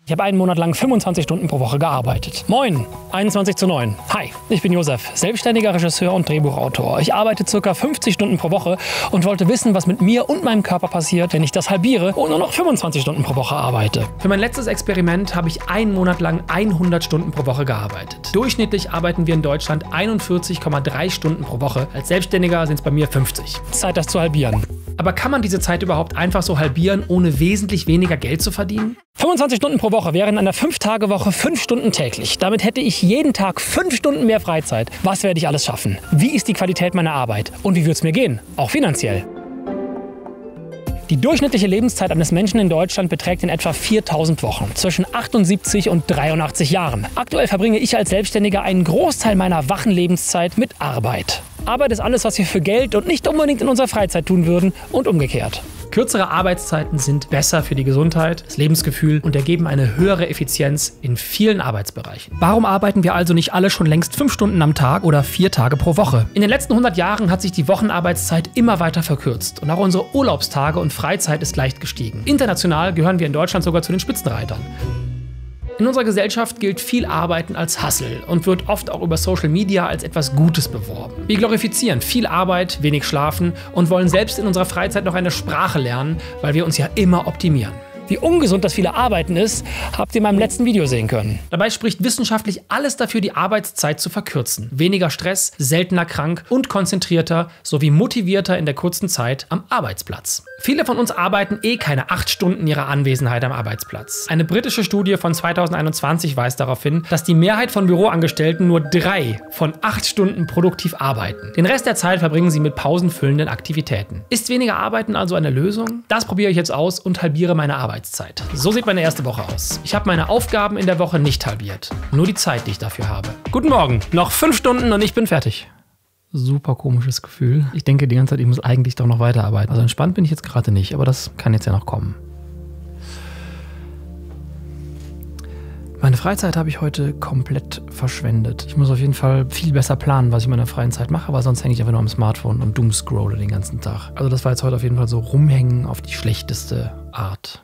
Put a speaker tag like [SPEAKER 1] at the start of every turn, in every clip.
[SPEAKER 1] Ich habe einen Monat lang 25 Stunden pro Woche gearbeitet. Moin, 21:09. Hi, ich bin Josef, selbstständiger Regisseur und Drehbuchautor. Ich arbeite ca. 50 Stunden pro Woche und wollte wissen, was mit mir und meinem Körper passiert, wenn ich das halbiere und nur noch 25 Stunden pro Woche arbeite. Für mein letztes Experiment habe ich einen Monat lang 100 Stunden pro Woche gearbeitet. Durchschnittlich arbeiten wir in Deutschland 41,3 Stunden pro Woche. Als Selbstständiger sind es bei mir 50. Zeit, das zu halbieren. Aber kann man diese Zeit überhaupt einfach so halbieren, ohne wesentlich weniger Geld zu verdienen? 25 Stunden pro Woche wären in einer 5-Tage-Woche 5 Stunden täglich. Damit hätte ich jeden Tag 5 Stunden mehr Freizeit. Was werde ich alles schaffen? Wie ist die Qualität meiner Arbeit? Und wie wird es mir gehen? Auch finanziell. Die durchschnittliche Lebenszeit eines Menschen in Deutschland beträgt in etwa 4000 Wochen, zwischen 78 und 83 Jahren. Aktuell verbringe ich als Selbstständiger einen Großteil meiner wachen Lebenszeit mit Arbeit. Arbeit ist alles, was wir für Geld und nicht unbedingt in unserer Freizeit tun würden und umgekehrt. Kürzere Arbeitszeiten sind besser für die Gesundheit, das Lebensgefühl und ergeben eine höhere Effizienz in vielen Arbeitsbereichen. Warum arbeiten wir also nicht alle schon längst 5 Stunden am Tag oder 4 Tage pro Woche? In den letzten 100 Jahren hat sich die Wochenarbeitszeit immer weiter verkürzt und auch unsere Urlaubstage und Freizeit ist leicht gestiegen. International gehören wir in Deutschland sogar zu den Spitzenreitern. In unserer Gesellschaft gilt viel Arbeiten als Hustle und wird oft auch über Social Media als etwas Gutes beworben. Wir glorifizieren viel Arbeit, wenig Schlafen und wollen selbst in unserer Freizeit noch eine Sprache lernen, weil wir uns ja immer optimieren. Wie ungesund das viele Arbeiten ist, habt ihr in meinem letzten Video sehen können. Dabei spricht wissenschaftlich alles dafür, die Arbeitszeit zu verkürzen. Weniger Stress, seltener krank und konzentrierter sowie motivierter in der kurzen Zeit am Arbeitsplatz. Viele von uns arbeiten keine 8 Stunden ihrer Anwesenheit am Arbeitsplatz. Eine britische Studie von 2021 weist darauf hin, dass die Mehrheit von Büroangestellten nur 3 von 8 Stunden produktiv arbeiten. Den Rest der Zeit verbringen sie mit pausenfüllenden Aktivitäten. Ist weniger Arbeiten also eine Lösung? Das probiere ich jetzt aus und halbiere meine Arbeitszeit. So sieht meine erste Woche aus. Ich habe meine Aufgaben in der Woche nicht halbiert. Nur die Zeit, die ich dafür habe. Guten Morgen. Noch 5 Stunden und ich bin fertig. Super komisches Gefühl. Ich denke die ganze Zeit, ich muss eigentlich doch noch weiterarbeiten. Also entspannt bin ich jetzt gerade nicht, aber das kann jetzt ja noch kommen. Meine Freizeit habe ich heute komplett verschwendet. Ich muss auf jeden Fall viel besser planen, was ich in meiner freien Zeit mache, aber sonst hänge ich einfach nur am Smartphone und doomscrolle den ganzen Tag. Also das war jetzt heute auf jeden Fall so rumhängen auf die schlechteste Art.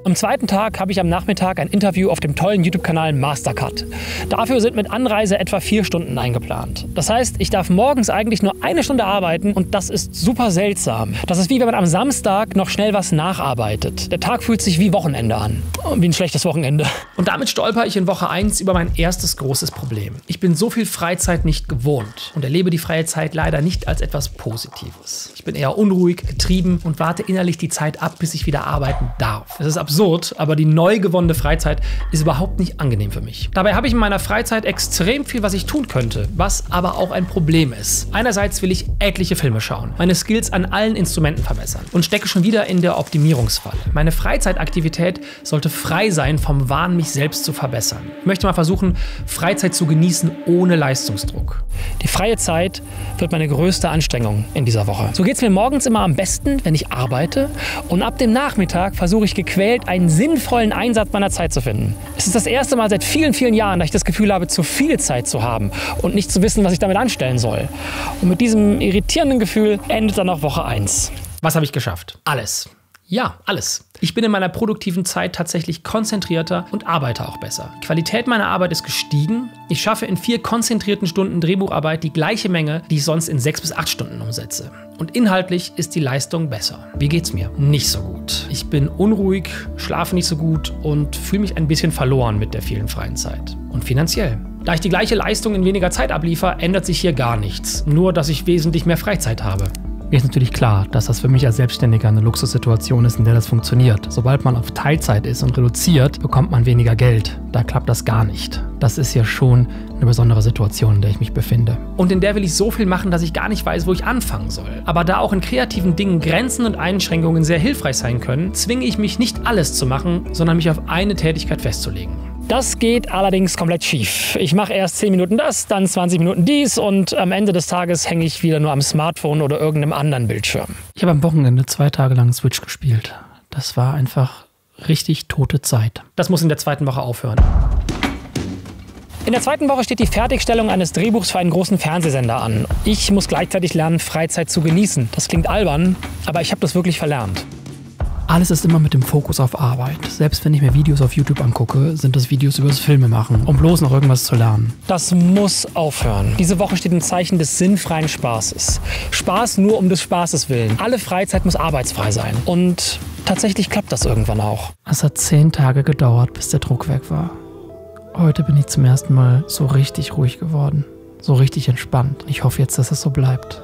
[SPEAKER 1] Am zweiten Tag habe ich am Nachmittag ein Interview auf dem tollen YouTube-Kanal Mastercut. Dafür sind mit Anreise etwa 4 Stunden eingeplant. Das heißt, ich darf morgens eigentlich nur 1 Stunde arbeiten und das ist super seltsam. Das ist wie wenn man am Samstag noch schnell was nacharbeitet. Der Tag fühlt sich wie Wochenende an. Wie ein schlechtes Wochenende. Und damit stolper ich in Woche 1 über mein erstes großes Problem. Ich bin so viel Freizeit nicht gewohnt und erlebe die freie Zeit leider nicht als etwas Positives. Ich bin eher unruhig, getrieben und warte innerlich die Zeit ab, bis ich wieder arbeiten darf. Es ist absurd, aber die neu gewonnene Freizeit ist überhaupt nicht angenehm für mich. Dabei habe ich in meiner Freizeit extrem viel, was ich tun könnte, was aber auch ein Problem ist. Einerseits will ich etliche Filme schauen, meine Skills an allen Instrumenten verbessern und stecke schon wieder in der Optimierungsfalle. Meine Freizeitaktivität sollte frei sein vom Wahn, mich selbst zu verbessern. Ich möchte mal versuchen, Freizeit zu genießen ohne Leistungsdruck. Die freie Zeit wird meine größte Anstrengung in dieser Woche. So geht es mir morgens immer am besten, wenn ich arbeite und ab dem Nachmittag versuche ich gequält, einen sinnvollen Einsatz meiner Zeit zu finden. Es ist das erste Mal seit vielen, vielen Jahren, dass ich das Gefühl habe, zu viel Zeit zu haben und nicht zu wissen, was ich damit anstellen soll. Und mit diesem irritierenden Gefühl endet dann auch Woche 1. Was habe ich geschafft? Alles. Ja, alles. Ich bin in meiner produktiven Zeit tatsächlich konzentrierter und arbeite auch besser. Die Qualität meiner Arbeit ist gestiegen. Ich schaffe in 4 konzentrierten Stunden Drehbucharbeit die gleiche Menge, die ich sonst in 6 bis 8 Stunden umsetze. Und inhaltlich ist die Leistung besser. Wie geht's mir? Nicht so gut. Ich bin unruhig, schlafe nicht so gut und fühle mich ein bisschen verloren mit der vielen freien Zeit. Und finanziell. Da ich die gleiche Leistung in weniger Zeit abliefere, ändert sich hier gar nichts. Nur, dass ich wesentlich mehr Freizeit habe. Mir ist natürlich klar, dass das für mich als Selbstständiger eine Luxussituation ist, in der das funktioniert. Sobald man auf Teilzeit ist und reduziert, bekommt man weniger Geld. Da klappt das gar nicht. Das ist ja schon eine besondere Situation, in der ich mich befinde. Und in der will ich so viel machen, dass ich gar nicht weiß, wo ich anfangen soll. Aber da auch in kreativen Dingen Grenzen und Einschränkungen sehr hilfreich sein können, zwinge ich mich nicht alles zu machen, sondern mich auf eine Tätigkeit festzulegen. Das geht allerdings komplett schief. Ich mache erst 10 Minuten das, dann 20 Minuten dies und am Ende des Tages hänge ich wieder nur am Smartphone oder irgendeinem anderen Bildschirm. Ich habe am Wochenende 2 Tage lang Switch gespielt. Das war einfach richtig tote Zeit. Das muss in der zweiten Woche aufhören. In der zweiten Woche steht die Fertigstellung eines Drehbuchs für einen großen Fernsehsender an. Ich muss gleichzeitig lernen, Freizeit zu genießen. Das klingt albern, aber ich habe das wirklich verlernt. Alles ist immer mit dem Fokus auf Arbeit. Selbst wenn ich mir Videos auf YouTube angucke, sind das Videos über das Filmemachen, um bloß noch irgendwas zu lernen.
[SPEAKER 2] Das muss aufhören. Diese Woche steht im Zeichen des sinnfreien Spaßes. Spaß nur um des Spaßes willen. Alle Freizeit muss arbeitsfrei sein. Und tatsächlich klappt das irgendwann auch.
[SPEAKER 1] Es hat 10 Tage gedauert, bis der Druck weg war. Heute bin ich zum ersten Mal so richtig ruhig geworden. So richtig entspannt. Ich hoffe jetzt, dass es so bleibt.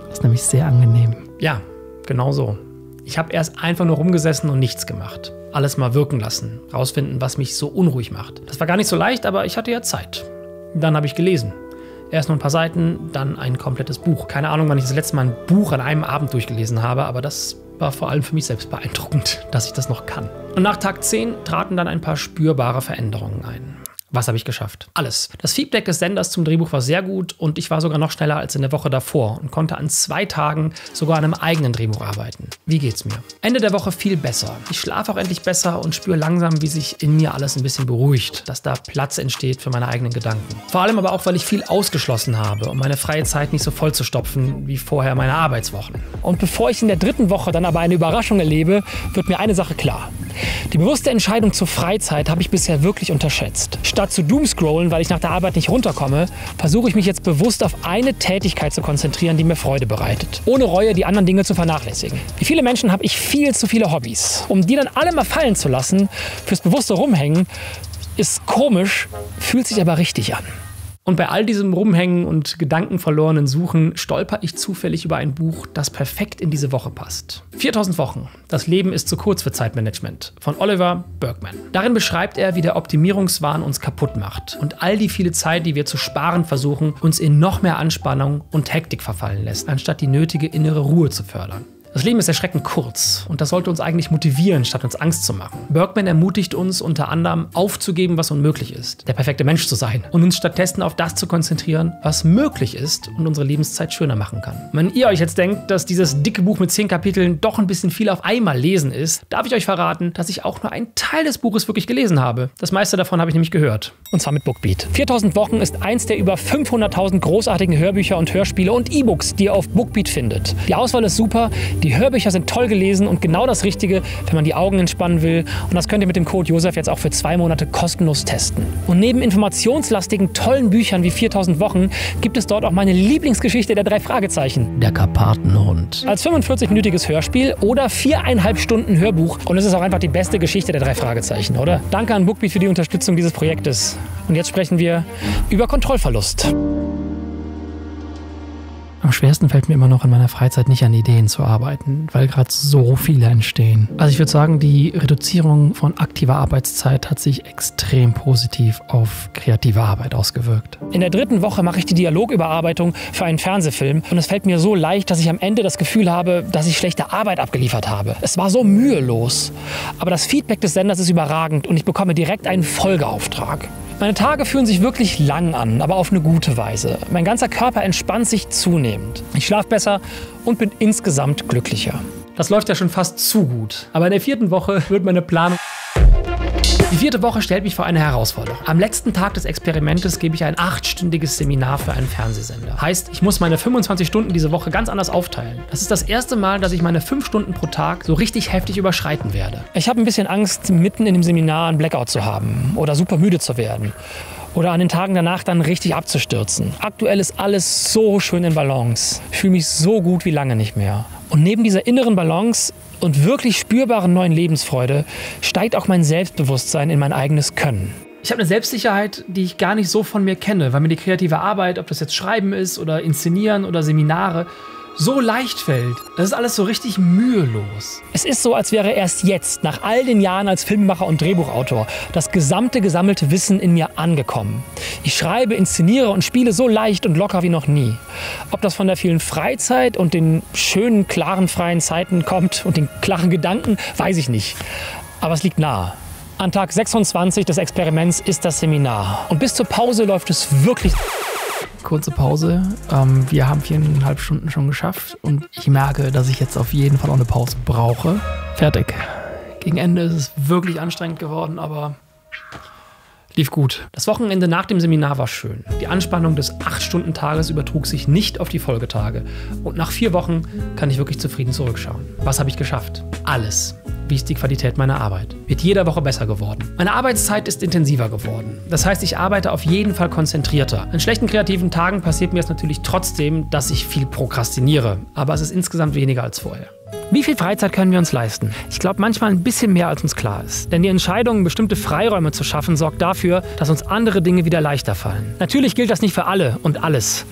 [SPEAKER 1] Das ist nämlich sehr angenehm.
[SPEAKER 2] Ja, genau so. Ich habe erst einfach nur rumgesessen und nichts gemacht. Alles mal wirken lassen, rausfinden, was mich so unruhig macht. Das war gar nicht so leicht, aber ich hatte ja Zeit. Dann habe ich gelesen. Erst nur ein paar Seiten, dann ein komplettes Buch. Keine Ahnung, wann ich das letzte Mal ein Buch an einem Abend durchgelesen habe, aber das war vor allem für mich selbst beeindruckend, dass ich das noch kann. Und nach Tag 10 traten dann ein paar spürbare Veränderungen ein. Was habe ich geschafft? Alles. Das Feedback des Senders zum Drehbuch war sehr gut und ich war sogar noch schneller als in der Woche davor und konnte an 2 Tagen sogar an einem eigenen Drehbuch arbeiten. Wie geht's mir? Ende der Woche viel besser. Ich schlafe auch endlich besser und spüre langsam, wie sich in mir alles ein bisschen beruhigt, dass da Platz entsteht für meine eigenen Gedanken. Vor allem aber auch, weil ich viel ausgeschlossen habe, um meine freie Zeit nicht so voll zu stopfen wie vorher meine Arbeitswochen. Und bevor ich in der 3. Woche dann aber eine Überraschung erlebe, wird mir eine Sache klar. Die bewusste Entscheidung zur Freizeit habe ich bisher wirklich unterschätzt. Statt zu doomscrollen, weil ich nach der Arbeit nicht runterkomme, versuche ich mich jetzt bewusst auf eine Tätigkeit zu konzentrieren, die mir Freude bereitet. Ohne Reue die anderen Dinge zu vernachlässigen. Wie viele Menschen habe ich viel zu viele Hobbys. Um die dann alle mal fallen zu lassen, fürs bewusste Rumhängen, ist komisch, fühlt sich aber richtig an. Und bei all diesem Rumhängen und gedankenverlorenen Suchen stolper ich zufällig über ein Buch, das perfekt in diese Woche passt. 4000 Wochen. Das Leben ist zu kurz für Zeitmanagement von Oliver Burkeman. Darin beschreibt er, wie der Optimierungswahn uns kaputt macht und all die viele Zeit, die wir zu sparen versuchen, uns in noch mehr Anspannung und Hektik verfallen lässt, anstatt die nötige innere Ruhe zu fördern. Das Leben ist erschreckend kurz und das sollte uns eigentlich motivieren, statt uns Angst zu machen. Burkeman ermutigt uns unter anderem aufzugeben, was unmöglich ist, der perfekte Mensch zu sein und uns stattdessen auf das zu konzentrieren, was möglich ist und unsere Lebenszeit schöner machen kann. Wenn ihr euch jetzt denkt, dass dieses dicke Buch mit 10 Kapiteln doch ein bisschen viel auf einmal lesen ist, darf ich euch verraten, dass ich auch nur einen Teil des Buches wirklich gelesen habe. Das meiste davon habe ich nämlich gehört. Und zwar mit Bookbeat. 4000 Wochen ist eins der über 500.000 großartigen Hörbücher und Hörspiele und E-Books, die ihr auf Bookbeat findet. Die Auswahl ist super. Die Hörbücher sind toll gelesen und genau das Richtige, wenn man die Augen entspannen will. Und das könnt ihr mit dem Code Josef jetzt auch für 2 Monate kostenlos testen. Und neben informationslastigen, tollen Büchern wie 4000 Wochen gibt es dort auch meine Lieblingsgeschichte der 3 Fragezeichen.
[SPEAKER 1] Der Karpatenhund.
[SPEAKER 2] Als 45-minütiges Hörspiel oder 4,5 Stunden Hörbuch. Und es ist auch einfach die beste Geschichte der 3 Fragezeichen, oder? Danke an Bookbeat für die Unterstützung dieses Projektes. Und jetzt sprechen wir über Kontrollverlust.
[SPEAKER 1] Am schwersten fällt mir immer noch in meiner Freizeit nicht an Ideen zu arbeiten, weil gerade so viele entstehen. Also ich würde sagen, die Reduzierung von aktiver Arbeitszeit hat sich extrem positiv auf kreative Arbeit ausgewirkt.
[SPEAKER 2] In der 3. Woche mache ich die Dialogüberarbeitung für einen Fernsehfilm und es fällt mir so leicht, dass ich am Ende das Gefühl habe, dass ich schlechte Arbeit abgeliefert habe. Es war so mühelos. Aber das Feedback des Senders ist überragend und ich bekomme direkt einen Folgeauftrag. Meine Tage fühlen sich wirklich lang an, aber auf eine gute Weise. Mein ganzer Körper entspannt sich zunehmend. Ich schlafe besser und bin insgesamt glücklicher. Das läuft ja schon fast zu gut. Aber in der 4. Woche wird meine Planung... Die 4. Woche stellt mich vor eine Herausforderung. Am letzten Tag des Experimentes gebe ich ein 8-stündiges Seminar für einen Fernsehsender. Heißt, ich muss meine 25 Stunden diese Woche ganz anders aufteilen. Das ist das erste Mal, dass ich meine 5 Stunden pro Tag so richtig heftig überschreiten werde. Ich habe ein bisschen Angst, mitten in dem Seminar einen Blackout zu haben oder super müde zu werden. Oder an den Tagen danach dann richtig abzustürzen. Aktuell ist alles so schön in Balance. Ich fühle mich so gut wie lange nicht mehr. Und neben dieser inneren Balance und wirklich spürbaren neuen Lebensfreude steigt auch mein Selbstbewusstsein in mein eigenes Können. Ich habe eine Selbstsicherheit, die ich gar nicht so von mir kenne, weil mir die kreative Arbeit, ob das jetzt Schreiben ist oder Inszenieren oder Seminare, so leicht fällt. Das ist alles so richtig mühelos. Es ist so, als wäre erst jetzt, nach all den Jahren als Filmemacher und Drehbuchautor, das gesamte gesammelte Wissen in mir angekommen. Ich schreibe, inszeniere und spiele so leicht und locker wie noch nie. Ob das von der vielen Freizeit und den schönen, klaren, freien Zeiten kommt und den klaren Gedanken, weiß ich nicht. Aber es liegt nahe. An Tag 26 des Experiments ist das Seminar. Und bis zur Pause läuft es wirklich...
[SPEAKER 1] Kurze Pause. Wir haben 4,5 Stunden schon geschafft und ich merke, dass ich jetzt auf jeden Fall auch eine Pause brauche. Fertig. Gegen Ende ist es wirklich anstrengend geworden, aber lief gut. Das Wochenende nach dem Seminar war schön. Die Anspannung des 8-Stunden-Tages übertrug sich nicht auf die Folgetage. Und nach 4 Wochen kann ich wirklich zufrieden zurückschauen. Was habe ich geschafft? Alles.
[SPEAKER 2] wie ist die Qualität meiner Arbeit. Mit jeder Woche besser geworden. Meine Arbeitszeit ist intensiver geworden. Das heißt, ich arbeite auf jeden Fall konzentrierter. An schlechten kreativen Tagen passiert mir es natürlich trotzdem, dass ich viel prokrastiniere. Aber es ist insgesamt weniger als vorher. Wie viel Freizeit können wir uns leisten? Ich glaube manchmal ein bisschen mehr, als uns klar ist. Denn die Entscheidung, bestimmte Freiräume zu schaffen, sorgt dafür, dass uns andere Dinge wieder leichter fallen. Natürlich gilt das nicht für alle und alles.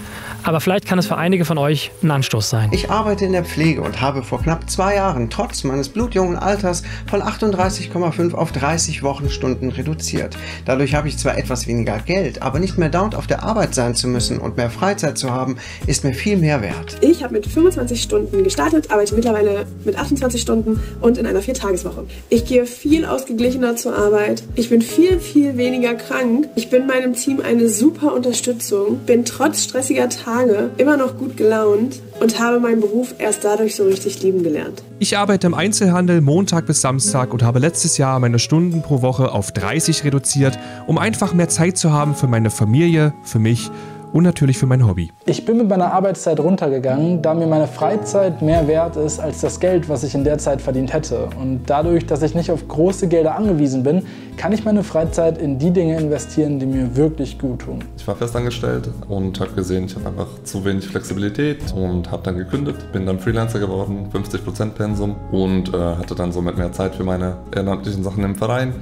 [SPEAKER 2] Aber vielleicht kann es für einige von euch ein Anstoß sein.
[SPEAKER 3] Ich arbeite in der Pflege und habe vor knapp 2 Jahren trotz meines blutjungen Alters von 38,5 auf 30 Wochenstunden reduziert. Dadurch habe ich zwar etwas weniger Geld, aber nicht mehr dauernd auf der Arbeit sein zu müssen und mehr Freizeit zu haben, ist mir viel mehr wert.
[SPEAKER 4] Ich habe mit 25 Stunden gestartet, arbeite mittlerweile mit 28 Stunden und in einer 4-Tageswoche. Ich gehe viel ausgeglichener zur Arbeit. Ich bin viel, viel weniger krank. Ich bin meinem Team eine super Unterstützung, bin trotz stressiger Tage immer noch gut gelaunt und habe meinen Beruf erst dadurch so richtig lieben gelernt.
[SPEAKER 5] Ich arbeite im Einzelhandel Montag bis Samstag und habe letztes Jahr meine Stunden pro Woche auf 30 reduziert, um einfach mehr Zeit zu haben für meine Familie, für mich und natürlich für mein Hobby.
[SPEAKER 6] Ich bin mit meiner Arbeitszeit runtergegangen, da mir meine Freizeit mehr wert ist als das Geld, was ich in der Zeit verdient hätte. Und dadurch, dass ich nicht auf große Gelder angewiesen bin, kann ich meine Freizeit in die Dinge investieren, die mir wirklich gut tun.
[SPEAKER 7] Ich war festangestellt und habe gesehen, ich habe einfach zu wenig Flexibilität und habe dann gekündigt. Bin dann Freelancer geworden, 50% Pensum und hatte dann somit mehr Zeit für meine ehrenamtlichen Sachen im Verein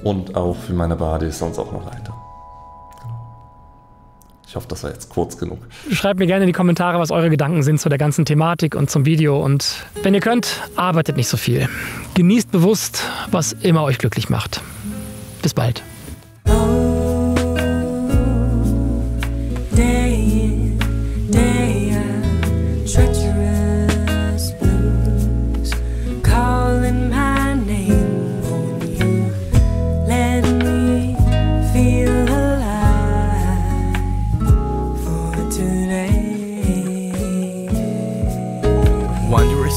[SPEAKER 7] und auch für meine Buddies sonst auch noch weiter. Ich hoffe, das war jetzt kurz genug.
[SPEAKER 2] Schreibt mir gerne in die Kommentare, was eure Gedanken sind zu der ganzen Thematik und zum Video. Und wenn ihr könnt, arbeitet nicht so viel. Genießt bewusst, was immer euch glücklich macht. Bis bald.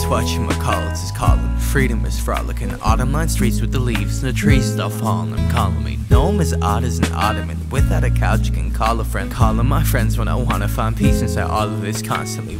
[SPEAKER 8] Whatchamacallits is calling. Freedom is frolicking. Autumn-lined streets with the leaves and the trees start falling. I'm calling me. Gnome as odd as an ottoman. Without a couch, you can call a friend. Calling my friends when I wanna find peace inside all of this constantly.